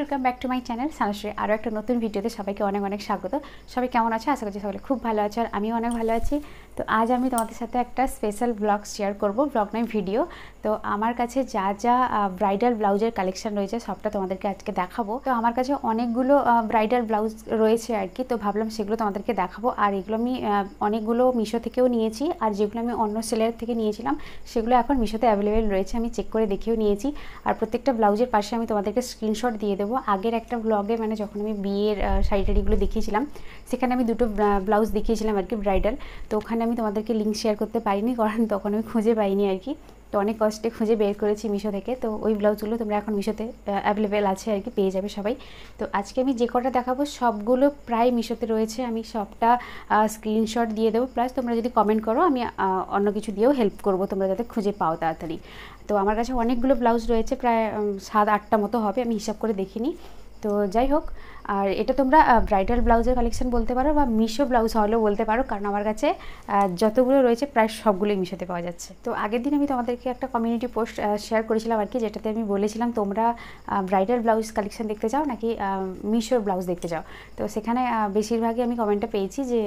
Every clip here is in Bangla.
Welcome back to my channel Sanshree. আরও একটা নতুন ভিডিওতে সবাইকে অনেক অনেক স্বাগত। সবাই কেমন আছে? আশা করছি সবাই খুব ভালো আছে, আর আমিও অনেক ভালো আছি। তো আজ আমি তোমাদের সাথে একটা স্পেশাল ব্লগ শেয়ার করব, ব্লগ নয় ভিডিও। তো আমার কাছে যা যা ব্রাইডাল ব্লাউজের কালেকশন রয়েছে সবটা তোমাদেরকে আজকে দেখাবো। তো আমার কাছে অনেকগুলো ব্রাইডাল ব্লাউজ রয়েছে আর কি, তো ভাবলাম সেগুলো তোমাদেরকে দেখাবো। আর এগুলো আমি অনেকগুলো মিশো থেকেও নিয়েছি, আর যেগুলো আমি অন্য সেলার থেকে নিয়েছিলাম সেগুলো এখন মিশোতে অ্যাভেলেবেল রয়েছে। আমি চেক করে দেখেও নিয়েছি, আর প্রত্যেকটা ব্লাউজের পাশে আমি তোমাদেরকে স্ক্রিনশট দিয়ে দেবো। আগের একটা ব্লগে মানে যখন আমি বিয়ের শাড়ি টাড়িগুলো দেখিয়েছিলাম সেখানে আমি দুটো ব্লাউজ দেখিয়েছিলাম আর কি ব্রাইডাল। তো ওখানে আমি তোমাদেরকে লিঙ্ক শেয়ার করতে পারিনি, কারণ তখন আমি খুঁজে পাইনি আর কি। তো অনেক কষ্টে খুঁজে বের করেছি মিশো থেকে। তো ওই ব্লাউজগুলো তোমরা এখন মিশোতে অ্যাভেলেবেল আছে আর কি, পেয়ে যাবে সবাই। তো আজকে আমি যে কটা দেখাবো সবগুলো প্রায় মিশোতে রয়েছে। আমি সবটা স্ক্রিনশট দিয়ে দেবো, প্লাস তোমরা যদি কমেন্ট করো আমি অন্য কিছু দিয়েও হেল্প করবো তোমরা যাতে খুঁজে পাও তাড়াতাড়ি। তো আমার কাছে অনেকগুলো ব্লাউজ রয়েছে, প্রায় 7-8টা মতো হবে, আমি হিসাব করে দেখিনি। তো যাই হোক, আর এটা তোমরা ব্রাইডাল ব্লাউজের কালেকশন বলতে পারো বা মিশো ব্লাউজ হলেও বলতে পারো, কারণ আমার কাছে যতগুলো রয়েছে প্রায় সবগুলোই মিশোতে পাওয়া যাচ্ছে। তো আগের দিন আমি তোমাদেরকে একটা কমিউনিটি পোস্ট শেয়ার করেছিলাম আর কি, যেটাতে আমি বলেছিলাম তোমরা ব্রাইডাল ব্লাউজ কালেকশন দেখতে চাও নাকি মিশোর ব্লাউজ দেখতে চাও। তো সেখানে বেশিরভাগই আমি কমেন্টটা পেয়েছি যে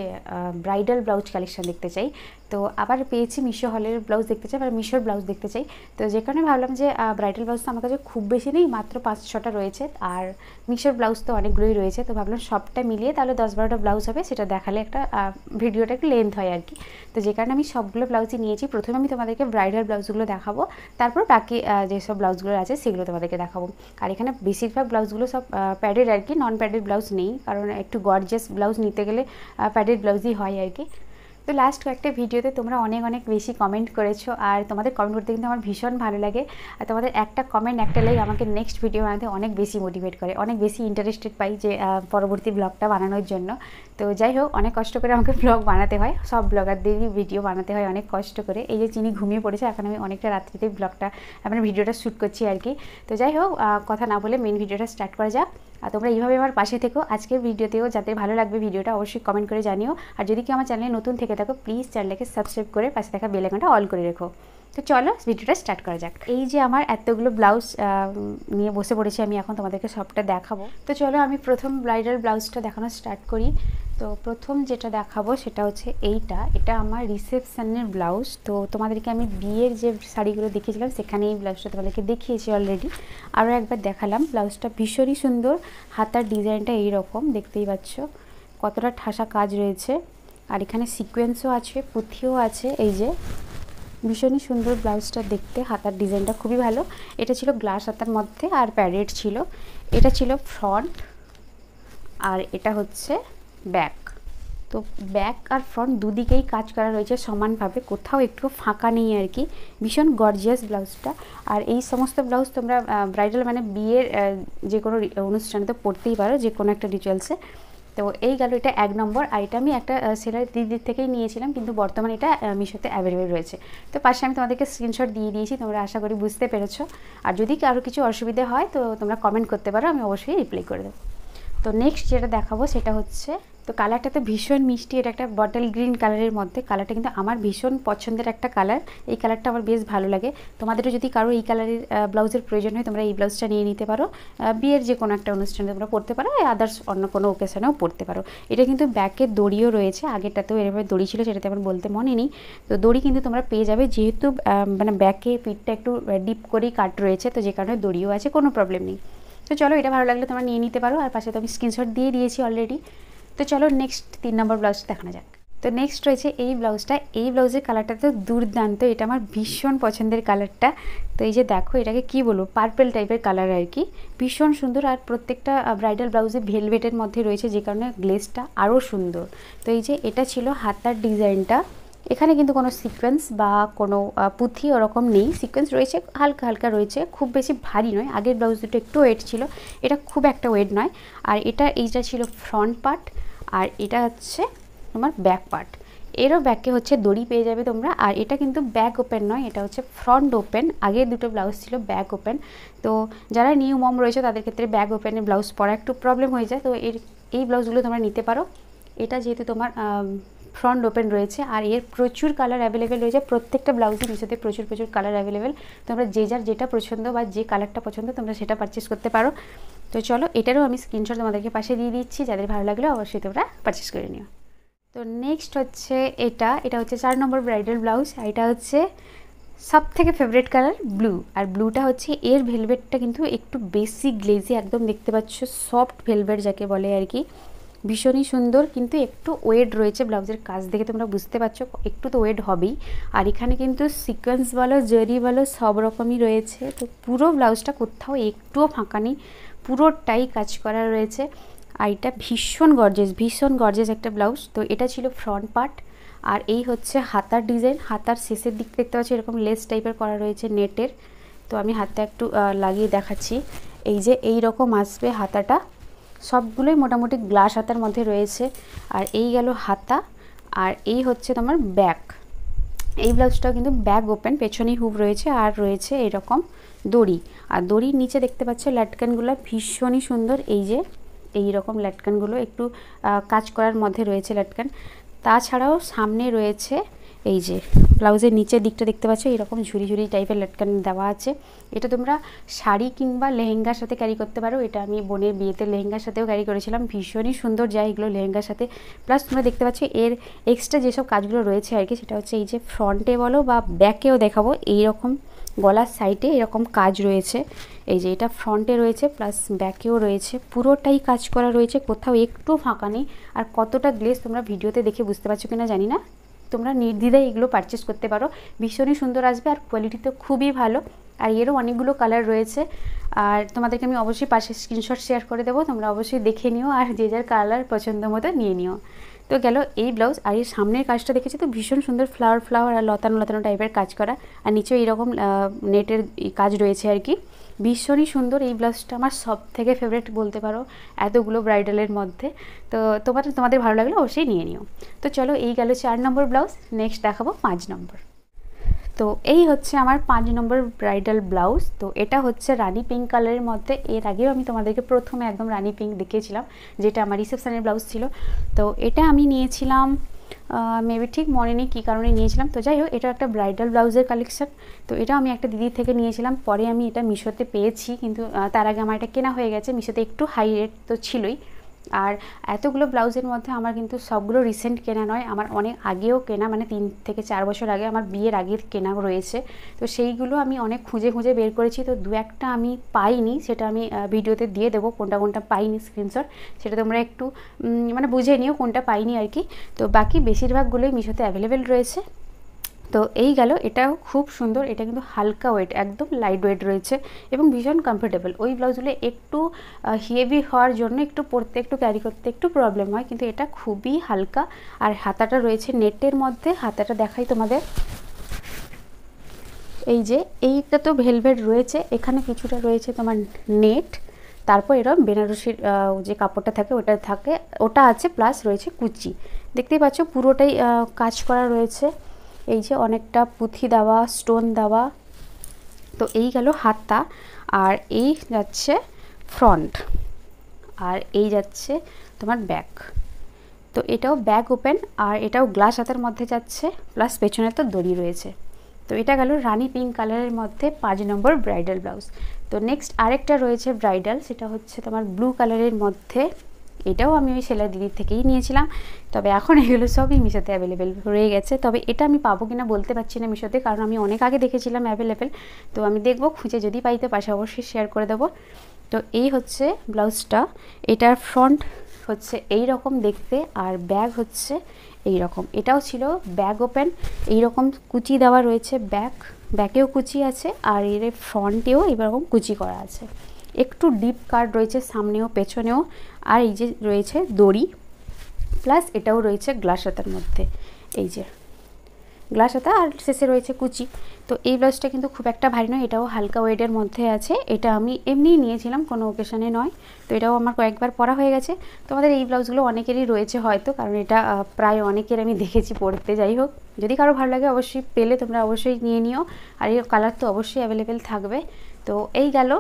ব্রাইডাল ব্লাউজ কালেকশন দেখতে চাই। তো আবার পেয়েছি মিশো হলের ব্লাউজ দেখতে চাই, আর মিশোর ব্লাউজ দেখতে চাই। তো যে কারণে ভাবলাম যে ব্রাইডাল ব্লাউজ তো আমার কাছে খুব বেশি নেই, মাত্র 5-6টা রয়েছে, আর মিশোর ব্লাউজ তো অনেকগুলোই রয়েছে। তো ভাবলাম সবটা মিলিয়ে তাহলে 10-12টা ব্লাউজ হবে, সেটা দেখালে একটা ভিডিওটা একটু লেন্থ হয় আর কি। তো যে কারণে আমি সবগুলো ব্লাউজই নিয়েছি। প্রথমে আমি তোমাদেরকে ব্রাইডাল ব্লাউজগুলো দেখাবো, তারপর বাকি যেসব ব্লাউজগুলো আছে সেগুলো তোমাদেরকে দেখাবো। আর এখানে বেশিরভাগ ব্লাউজগুলো সব প্যাডেড আর কি, নন প্যাডেড ব্লাউজ নেই, কারণ একটু গর্জিয়াস ব্লাউজ নিতে গেলে প্যাডেড ব্লাউজই হয় আর কি। তো লাস্ট কয়েকটা ভিডিওতে তোমরা অনেক অনেক বেশি কমেন্ট করেছো, আর তোমাদের কমেন্ট করতে কিন্তু আমার ভীষণ ভালো লাগে। আর তোমাদের একটা কমেন্ট, একটা লাইক আমাকে নেক্সট ভিডিও বানাতে অনেক বেশি মোটিভেট করে, অনেক বেশি ইন্টারেস্টেড পাই যে পরবর্তী ব্লগটা বানানোর জন্য। তো যাই হোক, অনেক কষ্ট করে আমাকে ব্লগ বানাতে হয়, সব ব্লগারদেরই ভিডিও বানাতে হয় অনেক কষ্ট করে। এই যে চিনি ঘুমিয়ে পড়েছে, এখন আমি অনেকটা রাত্রিতে ব্লগটা মানে ভিডিওটা শ্যুট করছি আর কি। তো যাই হোক, কথা না বলে মেন ভিডিওটা স্টার্ট করা যাক। আর তোমরা এইভাবে আমার পাশে থেকো, আজকের ভিডিওতেও যাতে ভালো লাগবে ভিডিওটা অবশ্যই কমেন্ট করে জানিও। আর যদি কেউ আমার চ্যানেলে নতুন থেকে থাকো প্লিজ চ্যানেলটাকে সাবস্ক্রাইব করে পাশে থাকা বেল আইকনটা অল করে রেখো। তো চলো ভিডিওটা স্টার্ট করা যাক। এই যে আমার এতগুলো ব্লাউজ নিয়ে বসে পড়েছি আমি, এখন তোমাদেরকে সবটা দেখাবো। তো চলো আমি প্রথম ব্রাইডাল ব্লাউজটা দেখানো স্টার্ট করি। তো প্রথম যেটা দেখাবো সেটা হচ্ছে এটা আমার রিসেপশনের ব্লাউজ। তো তোমাদেরকে আমি বিয়ের যে শাড়িগুলো দেখিয়েছিলাম সেখানে এই ব্লাউজটা তোমাদেরকে দেখিয়েছি অলরেডি, আরও একবার দেখালাম। ব্লাউজটা ভীষণই সুন্দর, হাতার ডিজাইনটা এইরকম দেখতেই পাচ্ছ, কতটা ঠাসা কাজ রয়েছে, আর এখানে সিকোয়েন্সও আছে, পুঁথিও আছে। এই যে ভীষণই সুন্দর ব্লাউজটা দেখতে, হাতার ডিজাইনটা খুবই ভালো। এটা ছিল গ্লাস হাতার মধ্যে আর প্যাডেড ছিল। এটা ছিল ফ্রন্ট, আর এটা হচ্ছে ব্যাক। তো ব্যাক আর ফ্রন্ট দুদিকেই কাজ করা রয়েছে সমানভাবে, কোথাও একটু ফাঁকা নেই আর কি। ভীষণ গর্জিয়াস ব্লাউজটা। আর এই সমস্ত ব্লাউজ তোমরা ব্রাইডাল মানে বিয়ের যে কোনো অনুষ্ঠানে তো পরতেই পারো, যে কোনো একটা রিচুয়ালসে। তো এই গেল এটা 1 নম্বর। আর এটা আমি একটা সেলার দিদির থেকেই নিয়েছিলাম, কিন্তু বর্তমানে এটা মিশোতে অ্যাভেলেবেল রয়েছে। তো পাশে আমি তোমাদেরকে স্ক্রিনশট দিয়ে দিয়েছি, তোমরা আশা করি বুঝতে পেরেছো। আর যদি কারো কিছু অসুবিধা হয় তো তোমরা কমেন্ট করতে পারো, আমি অবশ্যই রিপ্লাই করে দেবো। তো নেক্সট যেটা দেখাবো সেটা হচ্ছে, তো কালারটা তো ভীষণ মিষ্টি, এটা একটা বটল গ্রিন কালারের মধ্যে। কালারটা কিন্তু আমার ভীষণ পছন্দের একটা কালার, এই কালারটা আমার বেশ ভালো লাগে। তোমাদেরও যদি কারো এই কালারের ব্লাউজের প্রয়োজন হয় তোমরা এই ব্লাউজটা নিয়ে নিতে পারো, বিয়ের যে কোনো একটা অনুষ্ঠানে তোমরা পরতে পারো, আদার্স অন্য কোনো ওকেশনেও পরতে পারো। এটা কিন্তু ব্যাকের দড়িও রয়েছে, আগেরটাতেও এরভাবে দড়ি ছিল, সেটাতে আমার বলতে মনে নেই। তো দড়ি কিন্তু তোমরা পেয়ে যাবে, যেহেতু মানে ব্যাকে পিঠটা একটু ডিপ করেই কাট রয়েছে, তো যে কারণে দড়িও আছে, কোনো প্রবলেম নেই। তো চলো, এটা ভালো লাগলে তোমরা নিয়ে নিতে পারো, আর পাশে তো আমি স্ক্রিনশট দিয়ে দিয়েছি অলরেডি। তো চলো নেক্সট 3 নম্বর ব্লাউজটা দেখানো যাক। তো নেক্সট রয়েছে এই ব্লাউজটা। এই ব্লাউজের কালারটা তো দুর্দান্ত, এটা আমার ভীষণ পছন্দের কালারটা। তো এই যে দেখো, এটাকে কি বলবো, পার্পেল টাইপের কালার আর কি, ভীষণ সুন্দর। আর প্রত্যেকটা ব্রাইডাল ব্লাউজে ভেলভেটের মধ্যে রয়েছে, যে কারণে গ্লেজটা আরও সুন্দর। তো এই যে এটা ছিল হাতার ডিজাইনটা। এখানে কিন্তু কোনো সিকোয়েন্স বা কোনো পুঁথি ওরকম নেই, সিকোয়েন্স রয়েছে হালকা হালকা রয়েছে, খুব বেশি ভারী নয়। আগের ব্লাউজ দুটো একটু ওয়েট ছিল, এটা খুব একটা ওয়েট নয়। আর এইটা ছিল ফ্রন্ট পার্ট, আর এটা হচ্ছে তোমার ব্যাক পার্ট। এরও ব্যাকে হচ্ছে দড়ি পেয়ে যাবে তোমরা। আর এটা কিন্তু ব্যাক ওপেন নয়, এটা হচ্ছে ফ্রন্ট ওপেন। আগের দুটো ব্লাউজ ছিল ব্যাক ওপেন। তো যারা নিউ মম রয়েছে তাদের ক্ষেত্রে ব্যাক ওপেনের ব্লাউজ পরা একটু প্রবলেম হয়ে যায়, তো এই ব্লাউজগুলো তোমরা নিতে পারো। এটা যেহেতু তোমার ফ্রন্ট ওপেন রয়েছে, আর এর প্রচুর কালার অ্যাভেলেবেল রয়েছে। প্রত্যেকটা ব্লাউজের মিশোতে প্রচুর প্রচুর কালার অ্যাভেলেবেল। তোমরা যে যার যেটা পছন্দ বা যে কালারটা পছন্দ তোমরা সেটা পারচেস করতে পারো। তো চলো এটারও আমি স্ক্রিনশট তোমাদেরকে পাশে দিয়ে দিচ্ছি, যাদের ভালো লাগলে অবশ্যই তোমরা পারচেস করে নিও। তো নেক্সট হচ্ছে এটা হচ্ছে 4 নম্বর ব্রাইডাল ব্লাউজ। আর এটা হচ্ছে সব থেকে ফেভারিট কালার ব্লু। আর ব্লুটা হচ্ছে এর ভেলভেটটা কিন্তু একটু বেশি গ্লেজি, একদম দেখতে পাচ্ছ সফট ভেলভেট যাকে বলে আর কি, ভীষণই সুন্দর। কিন্তু একটু ওয়েট রয়েছে, ব্লাউজের কাজ দেখে তোমরা বুঝতে পারছো একটু তো ওয়েট হবেই। আর এখানে কিন্তু সিকোয়েন্স বলো জরি বলো সব রকমই রয়েছে। তো পুরো ব্লাউজটা কোথাও একটুও ফাঁকা নেই, পুরোটাই কাজ করা রয়েছে। আর এটা ভীষণ গর্জেস একটা ব্লাউজ। তো এটা ছিল ফ্রন্ট পার্ট। আর এই হচ্ছে হাতার ডিজাইন। হাতার শেষের দিক দেখতে পাচ্ছি এরকম লেস টাইপের করা রয়েছে নেটের। তো আমি হাতে একটু লাগিয়ে দেখাচ্ছি। এই যে এই রকম আসবে হাতাটা, সবগুলোই মোটামুটি গ্লাস হাতার মধ্যে রয়েছে। আর এই গেল হাতা। আর এই হচ্ছে তোমার ব্যাক। এই ব্লাউজটাও কিন্তু ব্যাক ওপেন, পেছনেই হুপ রয়েছে আর রয়েছে এরকম দড়ি। আর দড়ির নিচে দেখতে পাচ্ছ লাটকানগুলো ভীষণই সুন্দর। এই যে এই রকম লাটকানগুলো একটু কাজ করার মধ্যে রয়েছে লাটকান। তাছাড়াও সামনে রয়েছে এই যে ব্লাউজের নিচের দিকটা দেখতে পাচ্ছ এরকম ঝুরি ঝুরি টাইপের লাটকান দেওয়া আছে। এটা তোমরা শাড়ি কিংবা লেহেঙ্গার সাথে ক্যারি করতে পারো। এটা আমি বোনের বিয়েতে লেহেঙ্গার সাথেও ক্যারি করেছিলাম, ভীষণই সুন্দর যায় এগুলো লেহেঙ্গার সাথে। প্লাস তোমরা দেখতে পাচ্ছ এর এক্সট্রা যেসব কাজগুলো রয়েছে আর কি, সেটা হচ্ছে এই যে ফ্রন্টে বলো বা ব্যাকেও দেখাবো, এইরকম গলার সাইডে এরকম কাজ রয়েছে। এই যে এটা ফ্রন্টে রয়েছে প্লাস ব্যাকেও রয়েছে, পুরোটাই কাজ করা রয়েছে, কোথাও একটু ফাঁকা নেই। আর কতটা গ্লেজ তোমরা ভিডিওতে দেখে বুঝতে পারছো কিনা জানি না, তোমরা নির্দ্বিধায় এগুলো পারচেস করতে পারো, ভীষণই সুন্দর আসবে। আর কোয়ালিটি তো খুবই ভালো। আর এরও অনেকগুলো কালার রয়েছে। আর তোমাদেরকে আমি অবশ্যই পাশে স্ক্রিনশট শেয়ার করে দেবো, তোমরা অবশ্যই দেখে নিও আর যে যার কালার পছন্দ মতো নিয়ে নিও। তো গেল এই ব্লাউজ। আর এর সামনের কাজটা দেখেছি তো ভীষণ সুন্দর, ফ্লাওয়ার আর লতানো লতানো টাইপের কাজ করা। আর নিচেও এইরকম নেটের কাজ রয়েছে আর কি, ভীষণই সুন্দর। এই ব্লাউজটা আমার সব থেকে ফেভারিট বলতে পারো এতগুলো ব্রাইডালের মধ্যে। তো তোমাদের ভালো লাগলে অবশ্যই নিয়ে নিও। তো চলো এই গেল 4 নম্বর ব্লাউজ। নেক্সট দেখাবো 5 নম্বর। তো এই হচ্ছে আমার 5 নম্বর ব্রাইডাল ব্লাউজ। তো এটা হচ্ছে রানি পিঙ্ক কালারের মধ্যে। এর আগেও আমি তোমাদেরকে প্রথমে একদম রানি পিঙ্ক দেখিয়েছিলাম, যেটা আমার রিসেপশনের ব্লাউজ ছিল। তো এটা আমি নিয়েছিলাম, মেবি ঠিক মনে নেই কী কারণে নিয়েছিলাম। তো যাই হোক, এটা একটা ব্রাইডাল ব্লাউজের কালেকশন। তো এটা আমি একটা দিদির থেকে নিয়েছিলাম, পরে আমি এটা মিশোতে পেয়েছি, কিন্তু তার আগে আমার এটা কেনা হয়ে গেছে। মিশোতে একটু হাই রেট তো ছিলই। আর এতগুলো ব্লাউজের মধ্যে আমার কিন্তু সবগুলো রিসেন্ট কেনা নয়, আমার অনেক আগেও কেনা, মানে 3 থেকে 4 বছর আগে আমার বিয়ের আগের কেনা রয়েছে। তো সেইগুলো আমি অনেক খুঁজে বের করেছি। তো দু একটা আমি পাইনি, সেটা আমি ভিডিওতে দিয়ে দেবো কোনটা পাইনি স্ক্রিনশট, সেটা তোমরা একটু মানে বুঝে নিও কোনটা পাইনি আর কি। তো বাকি বেশিরভাগগুলোই মিশোতে অ্যাভেলেবেল রয়েছে। তো এই গেল, এটাও খুব সুন্দর। এটা কিন্তু হালকা ওয়েট, একদম লাইট ওয়েট রয়েছে এবং ভীষণ কমফোর্টেবল। ওই ব্লাউজগুলো একটু হেভি হওয়ার জন্য একটু পরতে একটু ক্যারি করতে একটু প্রবলেম হয়, কিন্তু এটা খুবই হালকা। আর হাতাটা রয়েছে নেটের মধ্যে। হাতাটা দেখাই তোমাদের, এই যে এইটা তো ভেলভেট রয়েছে, এখানে কিছুটা রয়েছে তোমার নেট, তারপর এরকম বেনারসির যে কাপড়টা থাকে ওটা আছে, প্লাস রয়েছে কুচি। দেখতেই পাচ্ছ পুরোটাই কাজ করা রয়েছে। এই যে অনেকটা পুঁথি দেওয়া, স্টোন দেওয়া। তো এই গেল হাতা। আর এই যাচ্ছে ফ্রন্ট, আর এই যাচ্ছে তোমার ব্যাক। তো এটাও ব্যাক ওপেন, আর এটাও গ্লাস হাতের মধ্যে যাচ্ছে, প্লাস পেছনে তো দড়ি রয়েছে। তো এটা গেল রানি পিঙ্ক কালারের মধ্যে 5 নম্বর ব্রাইডাল ব্লাউজ। তো নেক্সট আরেকটা রয়েছে ব্রাইডাল, সেটা হচ্ছে তোমার ব্লু কালারের মধ্যে। এটাও আমি ওই সেলাই দিদির থেকেই নিয়েছিলাম, তবে এখন এগুলো সবই মিশোতে অ্যাভেলেবেল রয়ে গেছে। তবে এটা আমি পাবো কিনা বলতে পারছি না মিশোতে, কারণ আমি অনেক আগে দেখেছিলাম অ্যাভেলেবেল। তো আমি দেখবো, খুঁজে যদি পাই তো পাশে অবশ্যই শেয়ার করে দেবো। তো এই হচ্ছে ব্লাউজটা। এটার ফ্রন্ট হচ্ছে এই রকম দেখতে, আর ব্যাগ হচ্ছে এই রকম। এটাও ছিল ব্যাগ ওপেন, এই রকম কুচি দেওয়া রয়েছে, ব্যাকেও কুচি আছে, আর এর ফ্রন্টেও এরকম কুচি করা আছে। একটু ডিপ কাট রয়েছে সামনেও পেছনেও। আর এই যে রয়েছে দড়ি, প্লাস এটাও রয়েছে গ্লাস হাতার মধ্যে, এই যে গ্লাস হাতা, আর শেষে রয়েছে কুচি। তো এই ব্লাউজটা কিন্তু খুব একটা ভারী নয়, এটাও হালকা ওয়েটের মধ্যে আছে। এটা আমি এমনিই নিয়েছিলাম, কোনো ওকেশনে নয়। তো এটাও আমার কয়েকবার পরা হয়ে গেছে। তোমাদের এই ব্লাউজগুলো অনেকেরই রয়েছে হয়তো, কারণ এটা প্রায় অনেকের আমি দেখেছি পরতে। যাই হোক, যদি কারো ভালো লাগে অবশ্যই পেলে তোমরা অবশ্যই নিয়ে নিও। আর এই কালার তো অবশ্যই অ্যাভেলেবেল থাকবে। তো এই গেল।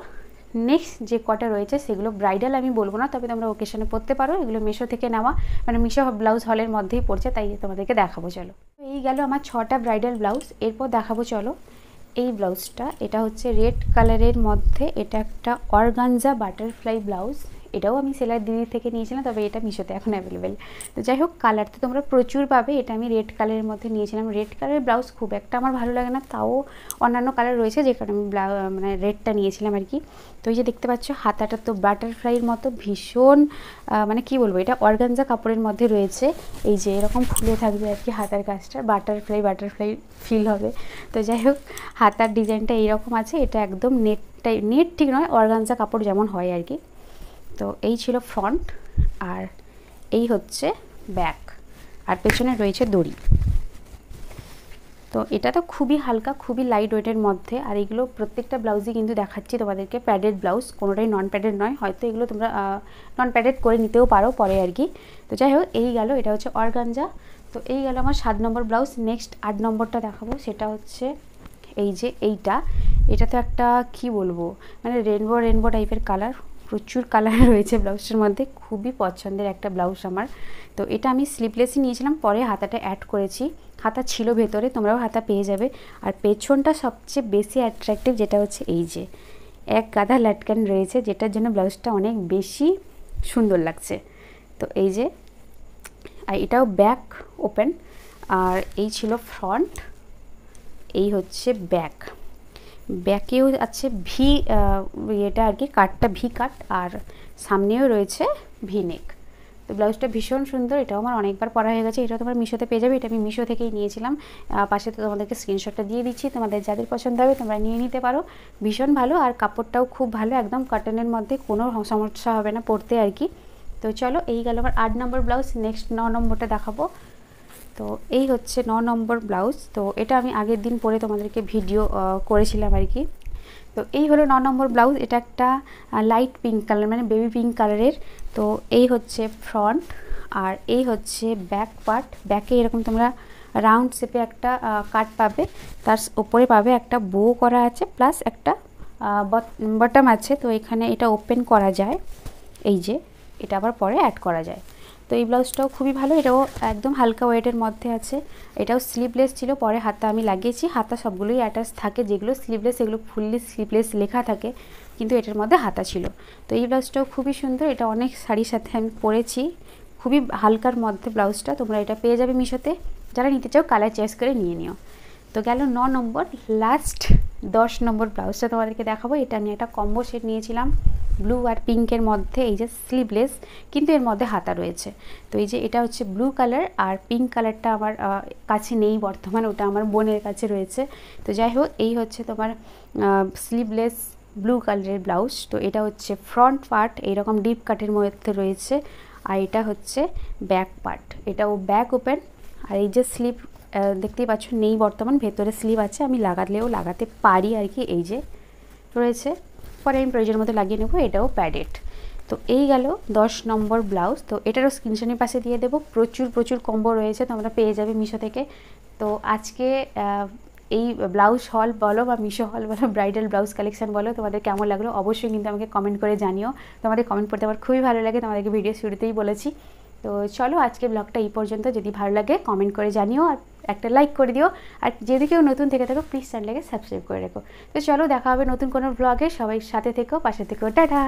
নেক্সট যে কটা রয়েছে সেগুলো ব্রাইডাল আমি বলবো না, তবে তোমরা ওকেশনে পরতে পারো। এগুলো মিশো থেকে নেওয়া, মানে মিশো ব্লাউজ হলের মধ্যেই পড়ছে, তাই তোমাদেরকে দেখাবো। চলো, এই গেল আমার 6টা ব্রাইডাল ব্লাউজ। এরপর দেখাবো চলো এই ব্লাউজটা, এটা হচ্ছে রেড কালারের মধ্যে, এটা একটা অর্গানজা বাটারফ্লাই ব্লাউজ। এটাও আমি সেলাই দিদি থেকে নিয়েছিলাম, তবে এটা মিশোতে এখন অ্যাভেলেবেল। তো যাই হোক, কালার তো তোমরা প্রচুর পাবে। এটা আমি রেড কালারের মধ্যে নিয়েছিলাম। রেড কালারের ব্লাউজ খুব একটা আমার ভালো লাগে না, তাও অন্যান্য কালার রয়েছে যে কারণে আমি মানে রেডটা নিয়েছিলাম আর কি। তো এই যে দেখতে পাচ্ছ, হাতাটা তো বাটারফ্লাইয়ের মতো ভীষণ, মানে কি বলবো, এটা অর্গানজা কাপড়ের মধ্যে রয়েছে। এই যে এরকম ফুলে থাকবে আর কি হাতার কাজটা, বাটারফ্লাই ফিল হবে। তো যাই হোক, হাতার ডিজাইনটা এইরকম আছে। এটা একদম নেট ঠিক নয়, অর্গানজা কাপড় যেমন হয় আর কি। তো এই ছিল ফ্রন্ট, আর এই হচ্ছে ব্যাক, আর পেছনে রয়েছে দড়ি। তো এটা তো খুবই হালকা, খুবই লাইট ওয়েটের মধ্যে। আর এগুলো প্রত্যেকটা ব্লাউজই কিন্তু দেখাচ্ছি তোমাদেরকে প্যাডেড ব্লাউজ, কোনোটাই নন প্যাডেড নয়। হয়তো এগুলো তোমরা নন প্যাডেড করে নিতেও পারো পরে আর কি। তো যাই হোক, এই গেল, এটা হচ্ছে অর্গানজা। তো এই গেল আমার 7 নম্বর ব্লাউজ। নেক্সট 8 নম্বরটা দেখাবো, সেটা হচ্ছে এই যে এটা তো একটা কি বলবো, মানে রেনবো টাইপের কালার, প্রচুর কালার রয়েছে ব্লাউজটার মধ্যে। খুবই পছন্দের একটা ব্লাউজ আমার। তো এটা আমি স্লিভলেসই নিয়েছিলাম, পরে হাতাটা অ্যাড করেছি। হাতা ছিল ভেতরে, তোমরাও হাতা পেয়ে যাবে। আর পেছনটা সবচেয়ে বেশি অ্যাট্রাকটিভ, যেটা হচ্ছে এই যে এক গাদা লাটকান রয়েছে, যেটার জন্য ব্লাউজটা অনেক বেশি সুন্দর লাগছে। তো এই যে, আর এটাও ব্যাক ওপেন। আর এই ছিল ফ্রন্ট, এই হচ্ছে ব্যাকেও আছে ভি, এটা আর কি কাটটা ভি কাট, আর সামনেও রয়েছে ভি নেক। তো ব্লাউজটা ভীষণ সুন্দর, এটাও আমার অনেকবার পরা হয়ে গেছে। এটা তোমার মিশোতে পেয়ে যাবে, এটা আমি মিশো থেকেই নিয়েছিলাম। পাশে তো তোমাদেরকে স্ক্রিনশটটা দিয়ে দিচ্ছি, তোমাদের যাদের পছন্দ হবে তোমরা নিয়ে নিতে পারো। ভীষণ ভালো, আর কাপড়টাও খুব ভালো, একদম কটনের মধ্যে, কোনো সমস্যা হবে না পরতে আর কি। তো চলো, এই গেল আমার 8 নম্বর ব্লাউজ। নেক্সট 9 নম্বরটা দেখাবো। তো এই হচ্ছে 9 নম্বর ব্লাউজ। তো এটা আমি আগের দিন পরে তোমাদেরকে ভিডিও করেছিলাম আর কি। তো এই হলো 9 নম্বর ব্লাউজ। এটা একটা লাইট পিঙ্ক কালার, মানে বেবি পিঙ্ক কালারের। তো এই হচ্ছে ফ্রন্ট, আর এই হচ্ছে ব্যাক পার্ট। ব্যাকে এরকম তোমরা রাউন্ড শেপে একটা কাট পাবে, তার ওপরে পাবে একটা বো করা আছে, প্লাস একটা বটম আছে। তো এখানে এটা ওপেন করা যায়, এই যে এটা আবার পরে অ্যাড করা যায়। তো এই ব্লাউজটাও খুবই ভালো, এটাও একদম হালকা ওয়েটের মধ্যে আছে। এটাও স্লিভলেস ছিল, পরে হাতা আমি লাগিয়েছি। হাতা সবগুলোই অ্যাটাচ থাকে, যেগুলো স্লিভলেস সেগুলো ফুললি স্লিভলেস লেখা থাকে, কিন্তু এটার মধ্যে হাতা ছিল। তো এই ব্লাউজটাও খুবই সুন্দর, এটা অনেক শাড়ির সাথে আমি পরেছি। খুবই হালকার মধ্যে ব্লাউজটা, তোমরা এটা পেয়ে যাবে মিশোতে। যারা নিতে চাও কালার চয়েস করে নিয়ে নিও। তো গেল 9 নম্বর। লাস্ট 10 নম্বর ব্লাউজটা তোমাদেরকে দেখাবো। এটা আমি একটা কম্বো সেট নিয়েছিলাম ব্লু আর পিঙ্কের মধ্যে, এই যে স্লিভলেস, কিন্তু এর মধ্যে হাতা রয়েছে। তো এই যে এটা হচ্ছে ব্লু কালার, আর পিঙ্ক কালারটা আমার কাছে নেই বর্তমানে, ওটা আমার বোনের কাছে রয়েছে। তো যাই হোক, এই হচ্ছে তোমার স্লিভলেস ব্লু কালারের ব্লাউজ। তো এটা হচ্ছে ফ্রন্ট পার্ট, এইরকম ডিপ কাটের মধ্যে রয়েছে। আর এটা হচ্ছে ব্যাক পার্ট, এটাও ব্যাক ওপেন। আর এই যে স্লিভ দেখতেই পাচ্ছ নেই বর্তমান, ভেতরে স্লিভ আছে, আমি লাগালেও লাগাতে পারি আর কি। এই যে রয়েছে, পরে আমি প্রয়োজন মতো লাগিয়ে নেবো। এটাও প্যাডেড। তো এই গেল 10 নম্বর ব্লাউজ। তো এটারও স্ক্রিনশটের পাশে দিয়ে দেবো। প্রচুর কম্বো রয়েছে, তোমরা পেয়ে যাবে মিশো থেকে। তো আজকে এই ব্লাউজ হল বলো বা মিশো হল বলো, ব্রাইডাল ব্লাউজ কালেকশন বলো, তোমাদের কেমন লাগলো অবশ্যই কিন্তু আমাকে কমেন্ট করে জানিও। তোমাদের কমেন্ট পড়তে আমার খুবই ভালো লাগে, তোমাদেরকে ভিডিও শুরুতেই বলেছি। তো চলো, আজকে ব্লগটা এই পর্যন্ত। যদি ভালো লাগে কমেন্ট করে জানিও, আর একটা লাইক করে দিও। আর যদি কেউ নতুন থেকে থাকো প্লিজ চ্যানেলটাকে সাবস্ক্রাইব করে রেখো। তো চলো, দেখা হবে নতুন কোনো ব্লগে। সবাই সাথে থেকো, পাশে থেকো, টাটা।